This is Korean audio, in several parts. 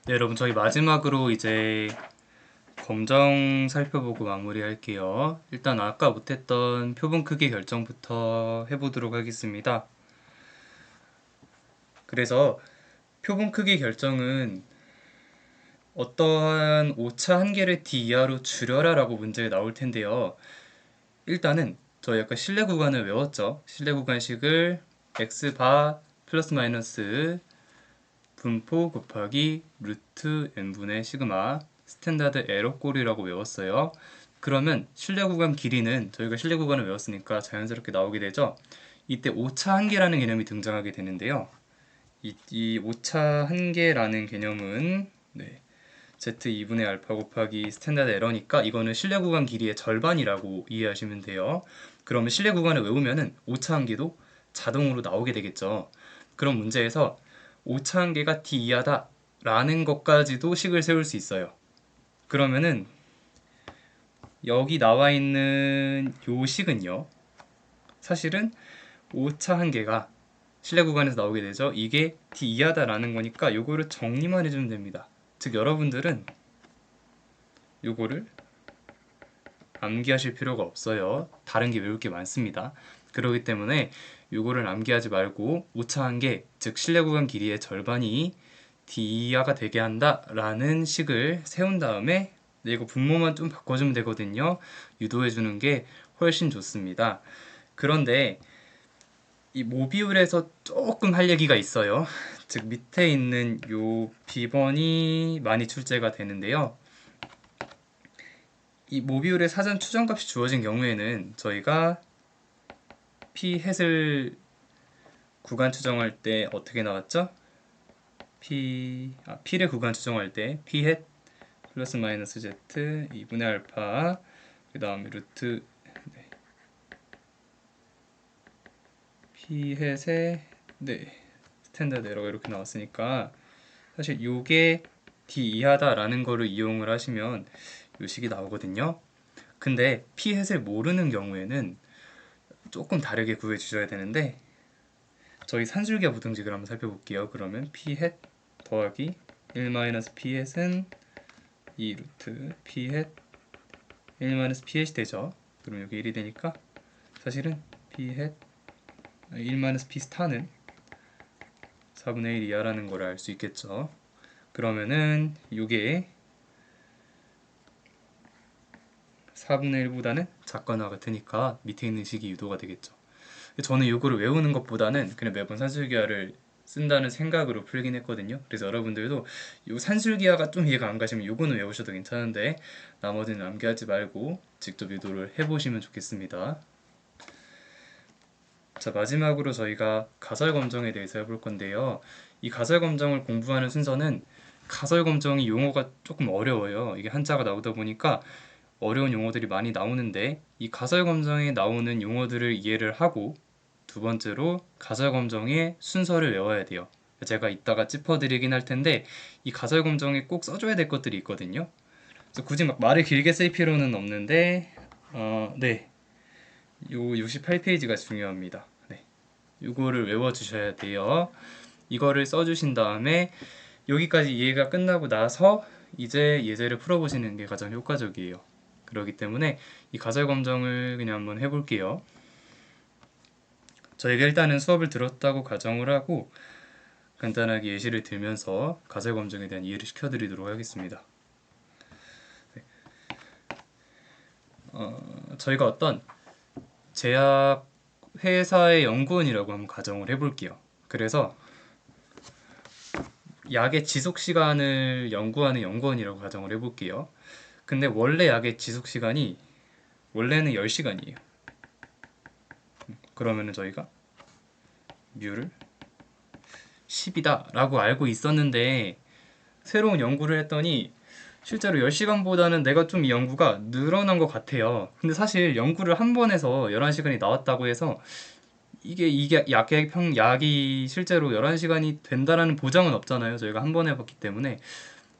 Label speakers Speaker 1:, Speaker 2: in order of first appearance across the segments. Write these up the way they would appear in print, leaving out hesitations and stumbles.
Speaker 1: 네, 여러분, 저희 마지막으로 이제 검정 살펴보고 마무리할게요. 일단 아까 못했던 표본 크기 결정부터 해보도록 하겠습니다. 그래서 표본 크기 결정은 어떠한 오차 한계를 d 이하로 줄여라 라고 문제에 나올 텐데요. 일단은 저희 아까 실내 구간을 외웠죠. 실내 구간식을 x바 플러스 마이너스 분포 곱하기 루트 n분의 시그마 스탠다드 에러 꼴이라고 외웠어요. 그러면 실내 구간 길이는 저희가 실내 구간을 외웠으니까 자연스럽게 나오게 되죠. 이때 오차 한계라는 개념이 등장하게 되는데요. 이 오차 한계라는 개념은 z2분의 알파 곱하기 스탠다드 에러니까 이거는 실내 구간 길이의 절반이라고 이해하시면 돼요. 그러면 실내 구간을 외우면은 오차 한계도 자동으로 나오게 되겠죠. 그럼 문제에서 오차 한계가 d 이하다 라는 것까지도 식을 세울 수 있어요. 그러면은 여기 나와 있는 요 식은요, 사실은 오차 한계가 실내 구간에서 나오게 되죠. 이게 d 이하다라는 거니까 요거를 정리만 해주면 됩니다. 즉 여러분들은 요거를 암기하실 필요가 없어요. 다른 게 외울 게 많습니다. 그렇기 때문에 요거를 암기하지 말고 오차 한계, 즉 실내 구간 길이의 절반이 d 이하가 되게 한다라는 식을 세운 다음에 이거 분모만 좀 바꿔주면 되거든요. 유도해주는 게 훨씬 좋습니다. 그런데 이 모비율에서 조금 할 얘기가 있어요. 즉 밑에 있는 요 비번이 많이 출제가 되는데요. 이 모비율의 사전 추정값이 주어진 경우에는 저희가 p 햇을 구간 추정할 때 어떻게 나왔죠? p를 구간 추정할 때 p 햇 플러스 마이너스 z 2분의 알파 그 다음에 루트 p 햇의 스탠다드 에러가 이렇게 나왔으니까 사실 요게 d 이하다라는 거를 이용을 하시면 요 식이 나오거든요. 근데 p 햇을 모르는 경우에는 조금 다르게 구해 주셔야 되는데 저희 산술기하 부등식을 한번 살펴볼게요. 그러면 p 햇 더하기 1-p 햇은 2 루트 p 햇 1-p 햇이 되죠. 그럼 여기 1이 되니까 사실은 p 햇 1-p 스타는 4분의 1 이하라는 걸 알 수 있겠죠. 그러면은 이게 4분의 1보다는 작거나 같으니까 밑에 있는 식이 유도가 되겠죠. 저는 이거를 외우는 것보다는 그냥 매번 산술기하를 쓴다는 생각으로 풀긴 했거든요. 그래서 여러분들도 이 산술기하가 좀 이해가 안 가시면 이거는 외우셔도 괜찮은데 나머지는 암기하지 말고 직접 유도를 해보시면 좋겠습니다. 자, 마지막으로 저희가 가설검정에 대해서 해볼 건데요. 이 가설검정을 공부하는 순서는 가설검정이 용어가 조금 어려워요. 이게 한자가 나오다 보니까 어려운 용어들이 많이 나오는데 이 가설검정에 나오는 용어들을 이해를 하고 두 번째로 가설검정의 순서를 외워야 돼요. 제가 이따가 짚어드리긴 할 텐데 이 가설검정에 꼭 써줘야 될 것들이 있거든요. 그래서 굳이 막 말을 길게 쓸 필요는 없는데 요 68페이지가 중요합니다. 이거를 외워주셔야 돼요. 이거를 써주신 다음에 여기까지 이해가 끝나고 나서 이제 예제를 풀어보시는 게 가장 효과적이에요. 그렇기 때문에 이 가설 검정을 그냥 한번 해볼게요. 저희가 일단은 수업을 들었다고 가정을 하고 간단하게 예시를 들면서 가설 검정에 대한 이해를 시켜드리도록 하겠습니다. 저희가 어떤 제약 회사의 연구원이라고 한번 가정을 해볼게요. 그래서 약의 지속 시간을 연구하는 연구원이라고 가정을 해볼게요. 근데 원래 약의 지속 시간이 원래는 10시간이에요. 그러면은 저희가 뮤를 10이다 라고 알고 있었는데 새로운 연구를 했더니 실제로 10시간보다는 내가 좀 이 연구가 늘어난 것 같아요. 근데 사실 연구를 한 번 해서 11시간이 나왔다고 해서 이게 약이 실제로 11시간이 된다라는 보장은 없잖아요. 저희가 한 번 해봤기 때문에.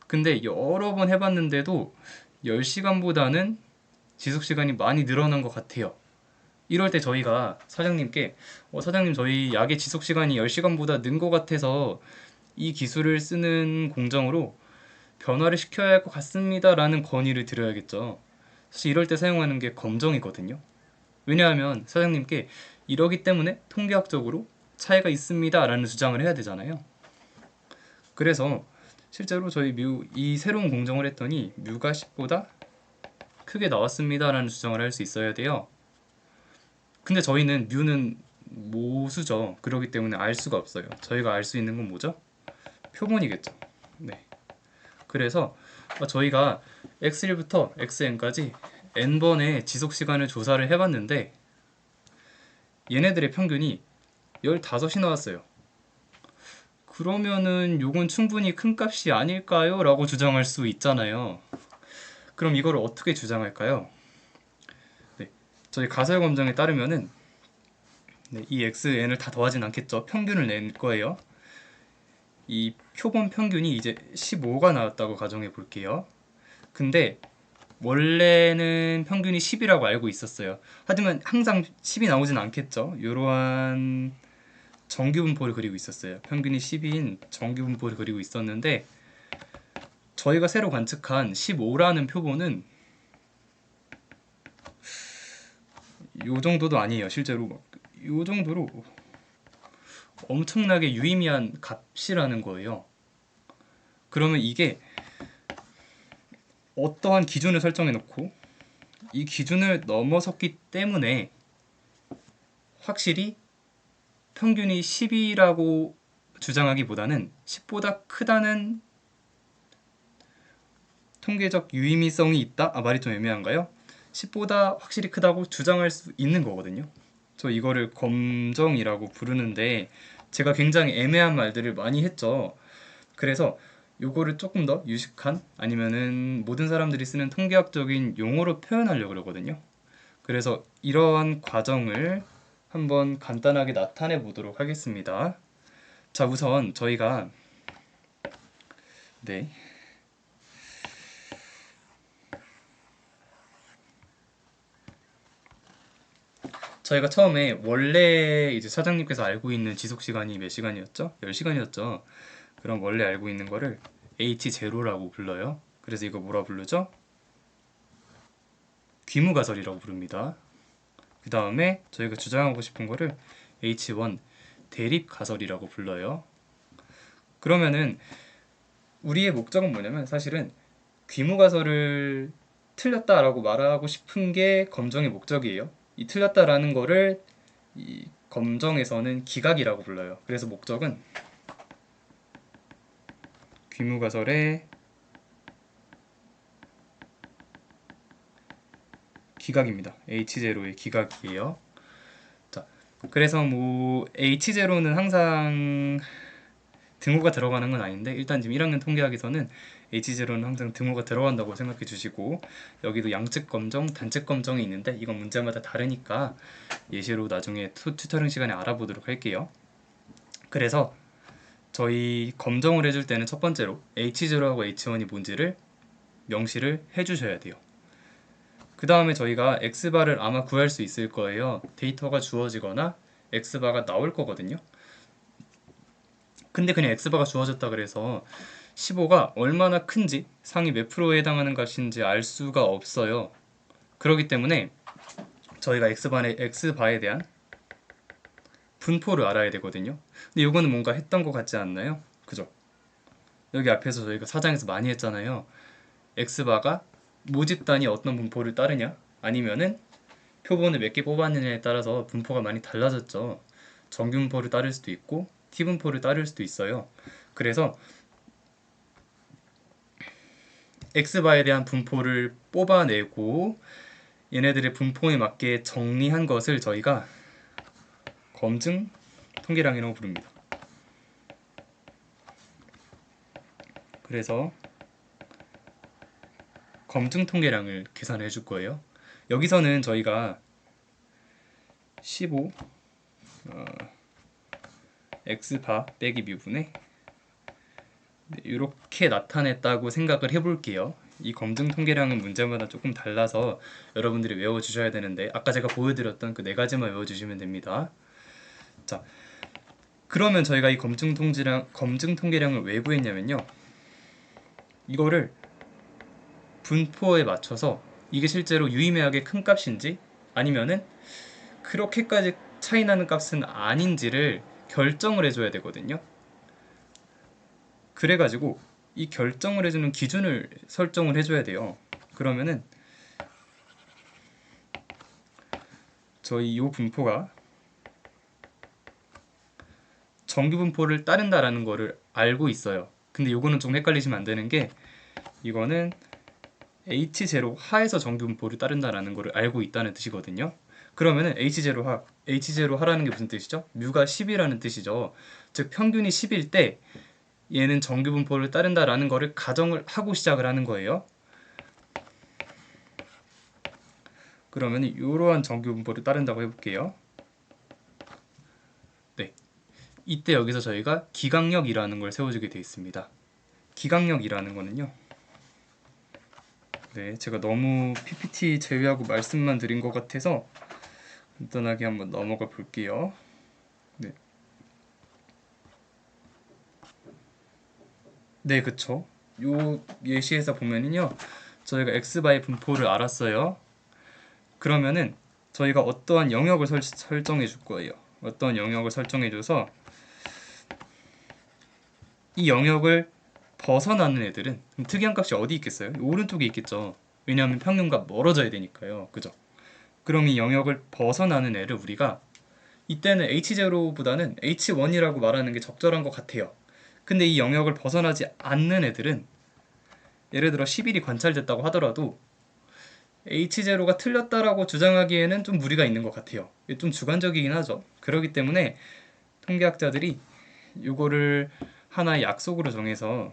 Speaker 1: 근데 여러 번 해봤는데도 10시간보다는 지속시간이 많이 늘어난 것 같아요. 이럴 때 저희가 사장님께 사장님 저희 약의 지속시간이 10시간보다 는 것 같아서 이 기술을 쓰는 공정으로 변화를 시켜야 할 것 같습니다 라는 건의를 드려야겠죠. 사실 이럴 때 사용하는 게 검정이거든요. 왜냐하면 사장님께 이러기 때문에 통계학적으로 차이가 있습니다 라는 주장을 해야 되잖아요. 그래서 실제로 저희 이 새로운 공정을 했더니 뮤가 10보다 크게 나왔습니다 라는 주장을 할 수 있어야 돼요. 근데 저희는 뮤는 모수죠. 그렇기 때문에 알 수가 없어요. 저희가 알 수 있는 건 뭐죠? 표본이겠죠. 네. 그래서 저희가 x1부터 xn까지 n번의 지속시간을 조사를 해봤는데 얘네들의 평균이 15이 나왔어요. 그러면은 요건 충분히 큰 값이 아닐까요? 라고 주장할 수 있잖아요. 그럼 이거를 어떻게 주장할까요? 네, 저희 가설 검정에 따르면은 네, 이 xn을 다 더하진 않겠죠. 평균을 낼 거예요. 이 표본 평균이 이제 15가 나왔다고 가정해 볼게요. 근데 원래는 평균이 10이라고 알고 있었어요. 하지만 항상 10이 나오진 않겠죠. 이러한 정규분포를 그리고 있었어요. 평균이 10인 정규분포를 그리고 있었는데 저희가 새로 관측한 15라는 표본은 요 정도도 아니에요. 실제로 요 정도로 엄청나게 유의미한 값이라는 거예요. 그러면 이게 어떠한 기준을 설정해 놓고 이 기준을 넘어섰기 때문에 확실히 평균이 10이라고 주장하기보다는 10보다 크다는 통계적 유의미성이 있다? 말이 좀 애매한가요? 10보다 확실히 크다고 주장할 수 있는 거거든요. 저 이거를 검정이라고 부르는데 제가 굉장히 애매한 말들을 많이 했죠. 그래서 요거를 조금 더 유식한 아니면은 모든 사람들이 쓰는 통계학적인 용어로 표현하려고 그러거든요. 그래서 이러한 과정을 한번 간단하게 나타내 보도록 하겠습니다. 자, 우선 저희가 네. 저희가 처음에 원래 이제 사장님께서 알고 있는 지속 시간이 몇 시간이었죠? 10시간이었죠. 그럼 원래 알고 있는 거를 H0라고 불러요. 그래서 이거 뭐라 부르죠? 귀무가설이라고 부릅니다. 그 다음에 저희가 주장하고 싶은 거를 H1 대립가설이라고 불러요. 그러면은 우리의 목적은 뭐냐면 사실은 귀무가설을 틀렸다라고 말하고 싶은 게 검정의 목적이에요. 이 틀렸다라는 거를 이 검정에서는 기각이라고 불러요. 그래서 목적은 귀무가설의 기각입니다. H0의 기각이에요. 자, 그래서 뭐 H0는 항상 등호가 들어가는 건 아닌데 일단 지금 1학년 통계학에서는 H0는 항상 등호가 들어간다고 생각해 주시고 여기도 양측 검정, 단측 검정이 있는데 이건 문제마다 다르니까 예시로 나중에 튜터링 시간에 알아보도록 할게요. 그래서 저희 검정을 해줄 때는 첫 번째로 H0하고 H1이 뭔지를 명시를 해주셔야 돼요. 그 다음에 저희가 X바를 아마 구할 수 있을 거예요. 데이터가 주어지거나 X바가 나올 거거든요. 근데 그냥 X바가 주어졌다 그래서 15가 얼마나 큰지 상위 몇 프로에 해당하는 것인지 알 수가 없어요. 그렇기 때문에 저희가 X바에 대한 분포를 알아야 되거든요. 근데 이거는 뭔가 했던 것 같지 않나요? 그죠? 여기 앞에서 저희가 사장에서 많이 했잖아요. X바가 모집단이 어떤 분포를 따르냐 아니면은 표본을 몇 개 뽑았느냐에 따라서 분포가 많이 달라졌죠. 정규 분포를 따를 수도 있고 T 분포를 따를 수도 있어요. 그래서 X바에 대한 분포를 뽑아내고 얘네들의 분포에 맞게 정리한 것을 저희가 검증 통계량이라고 부릅니다. 그래서 검증 통계량을 계산해 줄 거예요. 여기서는 저희가 15 X바 빼기 뮤분에 이렇게 나타냈다고 생각을 해볼게요. 이 검증 통계량은 문제마다 조금 달라서 여러분들이 외워주셔야 되는데 아까 제가 보여드렸던 그 네 가지만 외워주시면 됩니다. 자, 그러면 저희가 이 검증 통계량을 왜 구했냐면요. 이거를 분포에 맞춰서 이게 실제로 유의미하게 큰 값인지 아니면은 그렇게까지 차이 나는 값은 아닌지를 결정을 해줘야 되거든요. 그래가지고 이 결정을 해주는 기준을 설정을 해줘야 돼요. 그러면은 저희 이 분포가 정규 분포를 따른다라는 거를 알고 있어요. 근데 요거는 좀 헷갈리시면 안 되는 게 이거는 H0 하에서 정규 분포를 따른다라는 거를 알고 있다는 뜻이거든요. 그러면은 H0 하, H0 하라는 게 무슨 뜻이죠? 뮤가 10이라는 뜻이죠. 즉 평균이 10일 때 얘는 정규 분포를 따른다라는 거를 가정을 하고 시작을 하는 거예요. 그러면 이러한 정규 분포를 따른다고 해볼게요. 네, 이때 여기서 저희가 기강력이라는 걸 세워주게 되어 있습니다. 기강력이라는 거는요. 네, 제가 너무 PPT 제외하고 말씀만 드린 것 같아서 간단하게 한번 넘어가 볼게요. 네, 네, 그쵸. 요 예시에서 보면은요, 저희가 x바의 분포를 알았어요. 그러면은 저희가 어떠한 영역을 설정해 줄 거예요. 어떤 영역을 설정해 줘서 이 영역을 벗어나는 애들은 특이한 값이 어디 있겠어요? 오른쪽에 있겠죠. 왜냐하면 평균과 멀어져야 되니까요. 그죠? 그럼 이 영역을 벗어나는 애를 우리가 이때는 H0보다는 H1이라고 말하는 게 적절한 것 같아요. 근데 이 영역을 벗어나지 않는 애들은 예를 들어 10일이 관찰됐다고 하더라도 H0가 틀렸다라고 주장하기에는 좀 무리가 있는 것 같아요. 좀 주관적이긴 하죠. 그렇기 때문에 통계학자들이 이거를 하나의 약속으로 정해서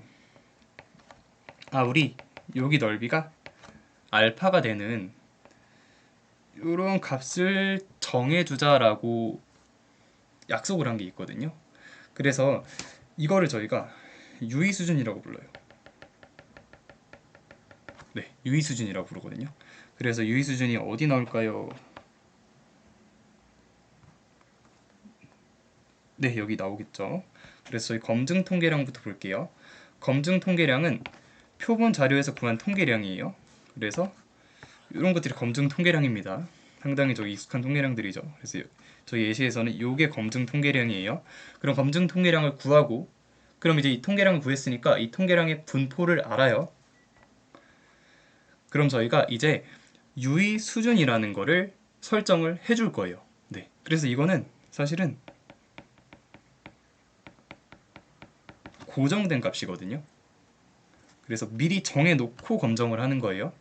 Speaker 1: 우리 여기 넓이가 알파가 되는 이런 값을 정해주자라고 약속을 한 게 있거든요. 그래서 이거를 저희가 유의 수준이라고 불러요. 네, 유의 수준이라고 부르거든요. 그래서 유의 수준이 어디 나올까요? 네, 여기 나오겠죠. 그래서 저희 검증 통계량부터 볼게요. 검증 통계량은 표본 자료에서 구한 통계량이에요. 그래서 이런 것들이 검증 통계량입니다. 상당히 저기 익숙한 통계량들이죠. 그래서 저희 예시에서는 이게 검증 통계량이에요. 그럼 검증 통계량을 구하고 그럼 이제 이 통계량을 구했으니까 이 통계량의 분포를 알아요. 그럼 저희가 이제 유의 수준이라는 거를 설정을 해줄 거예요. 네. 그래서 이거는 사실은 고정된 값이거든요. 그래서 미리 정해놓고 검정을 하는 거예요.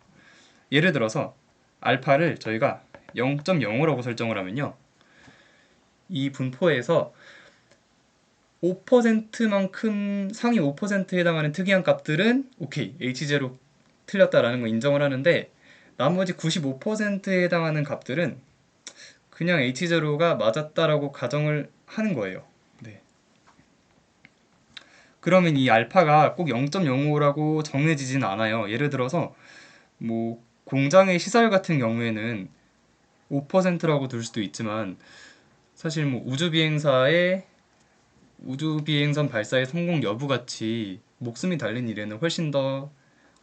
Speaker 1: 예를 들어서 알파를 저희가 0.05라고 설정을 하면요. 이 분포에서 5%만큼 상위 5%에 해당하는 특이한 값들은 오케이, H0 틀렸다라는 거 인정을 하는데 나머지 95%에 해당하는 값들은 그냥 H0가 맞았다라고 가정을 하는 거예요. 네. 그러면 이 알파가 꼭 0.05라고 정해지진 않아요. 예를 들어서 뭐 공장의 시설 같은 경우에는 5%라고 둘 수도 있지만 사실 뭐 우주비행선 발사의 성공 여부같이 목숨이 달린 일에는 훨씬 더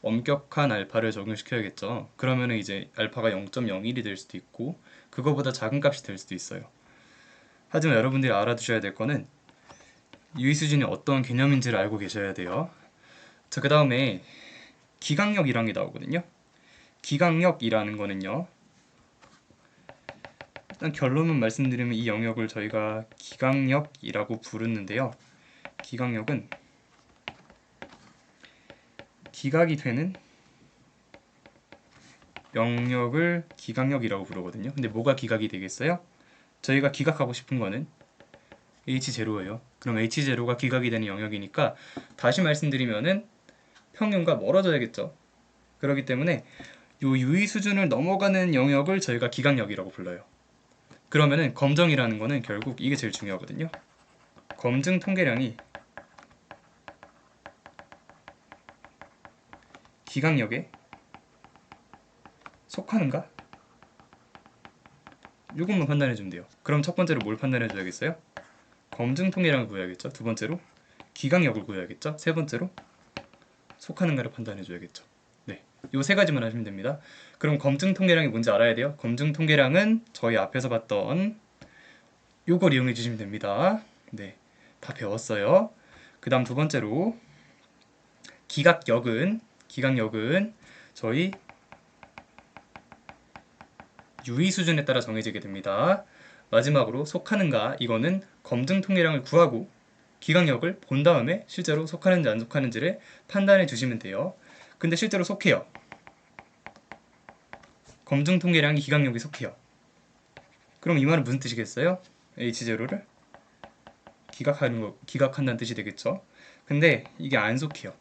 Speaker 1: 엄격한 알파를 적용시켜야겠죠. 그러면은 이제 알파가 0.01이 될 수도 있고 그거보다 작은 값이 될 수도 있어요. 하지만 여러분들이 알아두셔야 될 거는 유의 수준이 어떤 개념인지를 알고 계셔야 돼요. 자, 그 다음에 기강력이라는 게 나오거든요. 기강력이라는 거는요. 일단 결론만 말씀드리면 이 영역을 저희가 기강력이라고 부르는데요. 기강력은 기각이 되는 영역을 기강력이라고 부르거든요. 근데 뭐가 기각이 되겠어요? 저희가 기각하고 싶은 거는 H0예요. 그럼 H0가 기각이 되는 영역이니까 다시 말씀드리면은 평균과 멀어져야겠죠. 그렇기 때문에 요 유의 수준을 넘어가는 영역을 저희가 기각력이라고 불러요. 그러면은 검정이라는 거는 결국 이게 제일 중요하거든요. 검증 통계량이 기각력에 속하는가? 이것만 판단해 주면 돼요. 그럼 첫 번째로 뭘 판단해 줘야겠어요? 검증 통계량을 구해야겠죠. 두 번째로 기각력을 구해야겠죠. 세 번째로 속하는가를 판단해 줘야겠죠. 네, 요 세 가지만 하시면 됩니다. 그럼 검증 통계량이 뭔지 알아야 돼요. 검증 통계량은 저희 앞에서 봤던 요걸 이용해 주시면 됩니다. 네, 다 배웠어요. 그 다음 두 번째로 기각력은 저희 유의 수준에 따라 정해지게 됩니다. 마지막으로 속하는가, 이거는 검증 통계량을 구하고 기각력을 본 다음에 실제로 속하는지 안 속하는지를 판단해 주시면 돼요. 근데 실제로 속해요. 검증 통계량이 기각력이 속해요. 그럼 이 말은 무슨 뜻이겠어요? H0를 기각한다는 뜻이 되겠죠. 근데 이게 안 속해요.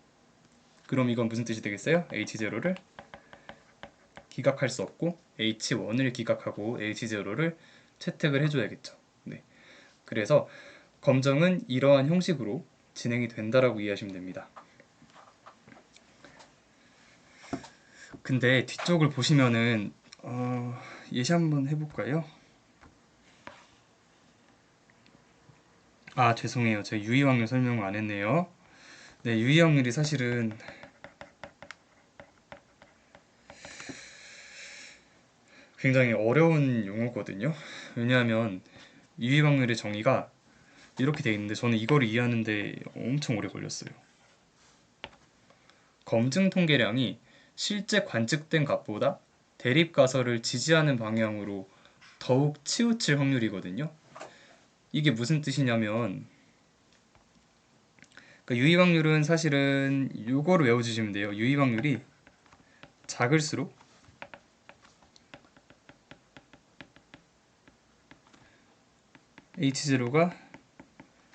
Speaker 1: 그럼 이건 무슨 뜻이 되겠어요? H0를 기각할 수 없고 H1을 기각하고 H0를 채택을 해줘야겠죠. 네. 그래서 검정은 이러한 형식으로 진행이 된다라고 이해하시면 됩니다. 근데 뒤쪽을 보시면은 예시 한번 해볼까요? 아, 죄송해요. 제가 유의 확률 설명을 안 했네요. 네, 유의 확률이 사실은 굉장히 어려운 용어거든요. 왜냐하면 유의 확률의 정의가 이렇게 돼 있는데 저는 이거를 이해하는데 엄청 오래 걸렸어요. 검증 통계량이 실제 관측된 값보다 대립가설을 지지하는 방향으로 더욱 치우칠 확률이거든요. 이게 무슨 뜻이냐면 그러니까 유의 확률은 사실은 요거를 외워주시면 돼요. 유의 확률이 작을수록 H0가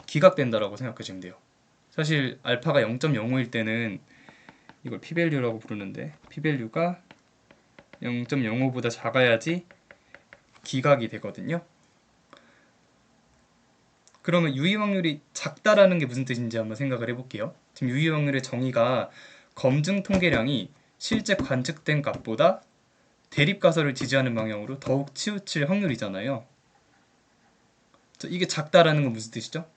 Speaker 1: 기각된다라고 생각하시면 돼요. 사실 알파가 0.05일 때는 이걸 p-value라고 부르는데 p-value가 0.05보다 작아야지 기각이 되거든요. 그러면 유의 확률이 작다라는 게 무슨 뜻인지 한번 생각을 해볼게요. 지금 유의 확률의 정의가 검증 통계량이 실제 관측된 값보다 대립가설을 지지하는 방향으로 더욱 치우칠 확률이잖아요. 이게 작다라는 건 무슨 뜻이죠?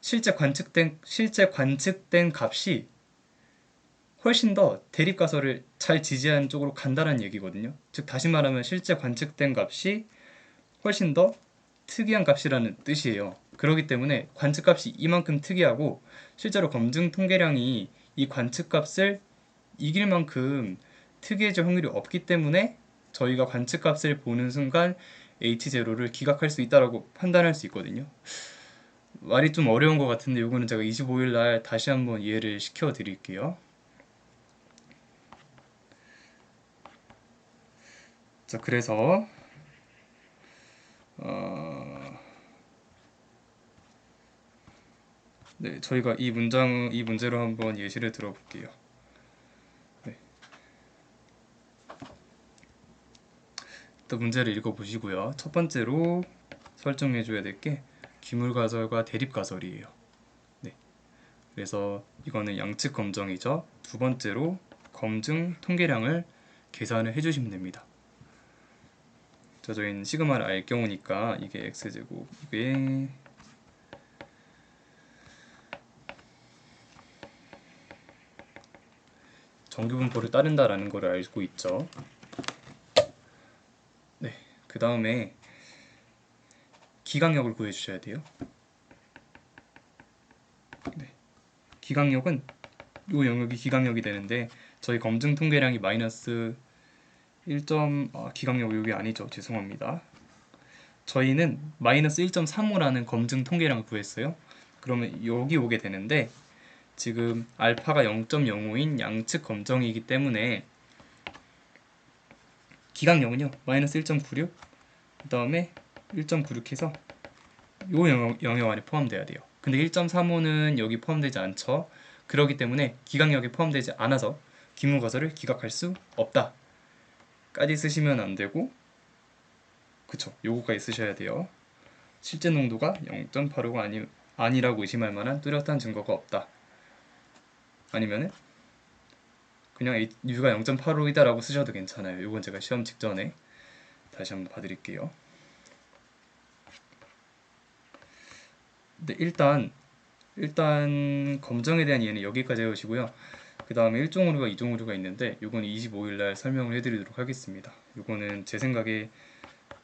Speaker 1: 실제 관측된 값이 훨씬 더 대립가설을 잘 지지하는 쪽으로 간다는 얘기거든요. 즉 다시 말하면 실제 관측된 값이 훨씬 더 특이한 값이라는 뜻이에요. 그렇기 때문에 관측값이 이만큼 특이하고 실제로 검증 통계량이 이 관측값을 이길 만큼 특이해질 확률이 없기 때문에 저희가 관측값을 보는 순간 H0를 기각할 수 있다고 판단할 수 있거든요. 말이 좀 어려운 것 같은데 이거는 제가 25일 날 다시 한번 이해를 시켜 드릴게요. 자, 그래서 네, 저희가 이 문제로 한번 예시를 들어볼게요. 네. 또 문제를 읽어보시고요. 첫 번째로 설정해줘야 될 게 기물가설과 대립가설이에요. 네. 그래서 이거는 양측 검정이죠. 두 번째로 검증 통계량을 계산을 해주시면 됩니다. 자, 저희는 시그마를 알 경우니까 이게 x제곱, 이게 정규분포를 따른다라는 걸 알고 있죠. 네, 그 다음에 기각력을 구해주셔야 돼요. 네, 기각력은 이 영역이 기각력이 되는데 저희 검증 통계량이 마이너스 1. 기각력 여기 아니죠. 죄송합니다. 저희는 마이너스 1.35라는 검증 통계량을 구했어요. 그러면 여기 오게 되는데 지금 알파가 0.05인 양측 검정이기 때문에 기각력은요 마이너스 1.96, 그 다음에 1.96 해서 요 영역 안에 포함돼야 돼요. 근데 1.35는 여기 포함되지 않죠. 그렇기 때문에 기각력에 포함되지 않아서 기물가설을 기각할 수 없다 까지 쓰시면 안 되고, 그쵸, 요거까지 쓰셔야 돼요. 실제 농도가 0.85가 아니라고 의심할 만한 뚜렷한 증거가 없다. 아니면은 그냥 U가 0.85이다 라고 쓰셔도 괜찮아요. 이건 제가 시험 직전에 다시 한번 봐드릴게요. 근데 일단 일단 검정에 대한 이해는 여기까지 해오시고요. 그 다음에 1종 오류가 2종 오류가 있는데 요거는 25일날 설명을 해드리도록 하겠습니다. 요거는 제 생각에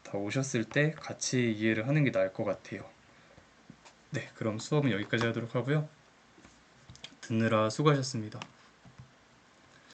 Speaker 1: 다 오셨을 때 같이 이해를 하는 게 나을 것 같아요. 네, 그럼 수업은 여기까지 하도록 하고요. 듣느라 수고하셨습니다.